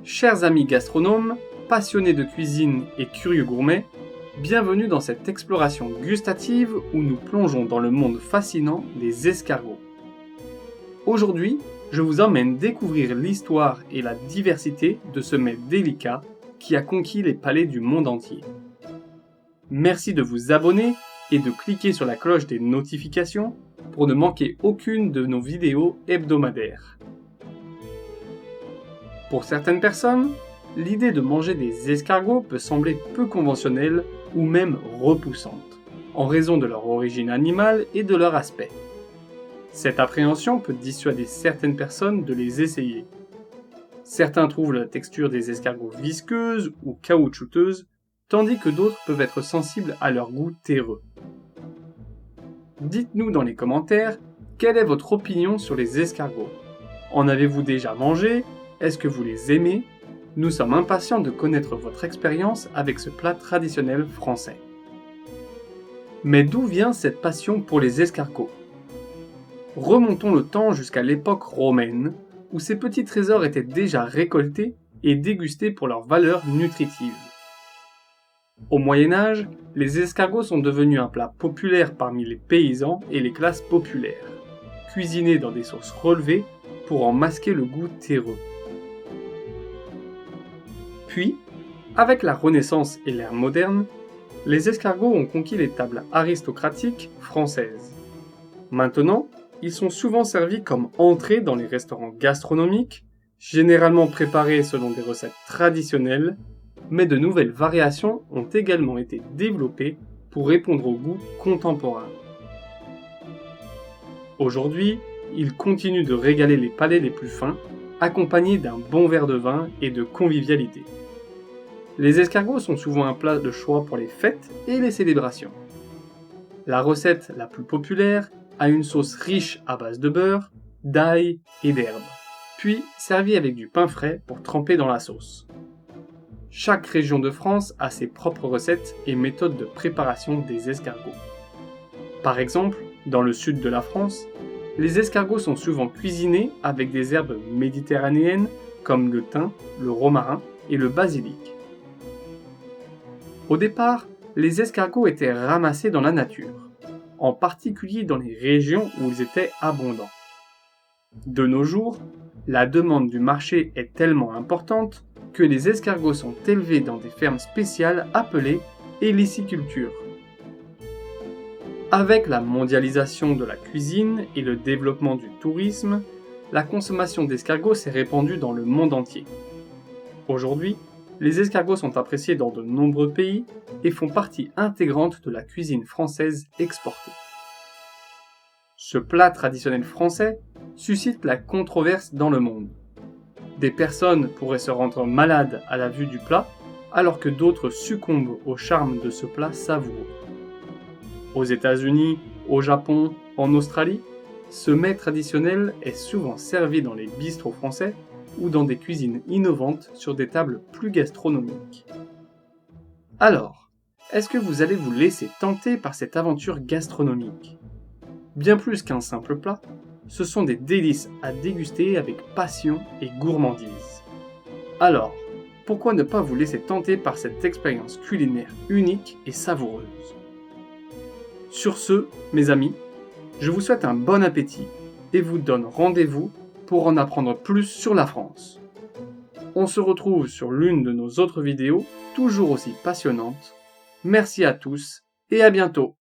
Chers amis gastronomes, passionnés de cuisine et curieux gourmets, bienvenue dans cette exploration gustative où nous plongeons dans le monde fascinant des escargots. Aujourd'hui, je vous emmène découvrir l'histoire et la diversité de ce mets délicat qui a conquis les palais du monde entier. Merci de vous abonner et de cliquer sur la cloche des notifications pour ne manquer aucune de nos vidéos hebdomadaires. Pour certaines personnes, l'idée de manger des escargots peut sembler peu conventionnelle ou même repoussante, en raison de leur origine animale et de leur aspect. Cette appréhension peut dissuader certaines personnes de les essayer. Certains trouvent la texture des escargots visqueuse ou caoutchouteuse, tandis que d'autres peuvent être sensibles à leur goût terreux. Dites-nous dans les commentaires, quelle est votre opinion sur les escargots? En avez-vous déjà mangé? Est-ce que vous les aimez? Nous sommes impatients de connaître votre expérience avec ce plat traditionnel français. Mais d'où vient cette passion pour les escargots? Remontons le temps jusqu'à l'époque romaine, où ces petits trésors étaient déjà récoltés et dégustés pour leur valeur nutritive. Au Moyen-Âge, les escargots sont devenus un plat populaire parmi les paysans et les classes populaires, cuisinés dans des sauces relevées pour en masquer le goût terreux. Puis, avec la Renaissance et l'ère moderne, les escargots ont conquis les tables aristocratiques françaises. Maintenant, ils sont souvent servis comme entrée dans les restaurants gastronomiques, généralement préparés selon des recettes traditionnelles, mais de nouvelles variations ont également été développées pour répondre aux goûts contemporains. Aujourd'hui, ils continuent de régaler les palais les plus fins, accompagnés d'un bon verre de vin et de convivialité. Les escargots sont souvent un plat de choix pour les fêtes et les célébrations. La recette la plus populaire a une sauce riche à base de beurre, d'ail et d'herbes, puis servie avec du pain frais pour tremper dans la sauce. Chaque région de France a ses propres recettes et méthodes de préparation des escargots. Par exemple, dans le sud de la France, les escargots sont souvent cuisinés avec des herbes méditerranéennes comme le thym, le romarin et le basilic. Au départ, les escargots étaient ramassés dans la nature, en particulier dans les régions où ils étaient abondants. De nos jours, la demande du marché est tellement importante que les escargots sont élevés dans des fermes spéciales appelées héliciculture. Avec la mondialisation de la cuisine et le développement du tourisme, la consommation d'escargots s'est répandue dans le monde entier. Aujourd'hui, les escargots sont appréciés dans de nombreux pays et font partie intégrante de la cuisine française exportée. Ce plat traditionnel français suscite la controverse dans le monde. Des personnes pourraient se rendre malades à la vue du plat, alors que d'autres succombent au charme de ce plat savoureux. Aux États-Unis, au Japon, en Australie, ce mets traditionnel est souvent servi dans les bistrots français ou dans des cuisines innovantes sur des tables plus gastronomiques. Alors, est-ce que vous allez vous laisser tenter par cette aventure gastronomique? Bien plus qu'un simple plat, ce sont des délices à déguster avec passion et gourmandise. Alors, pourquoi ne pas vous laisser tenter par cette expérience culinaire unique et savoureuse? Sur ce, mes amis, je vous souhaite un bon appétit et vous donne rendez-vous pour en apprendre plus sur la France. On se retrouve sur l'une de nos autres vidéos, toujours aussi passionnantes. Merci à tous et à bientôt!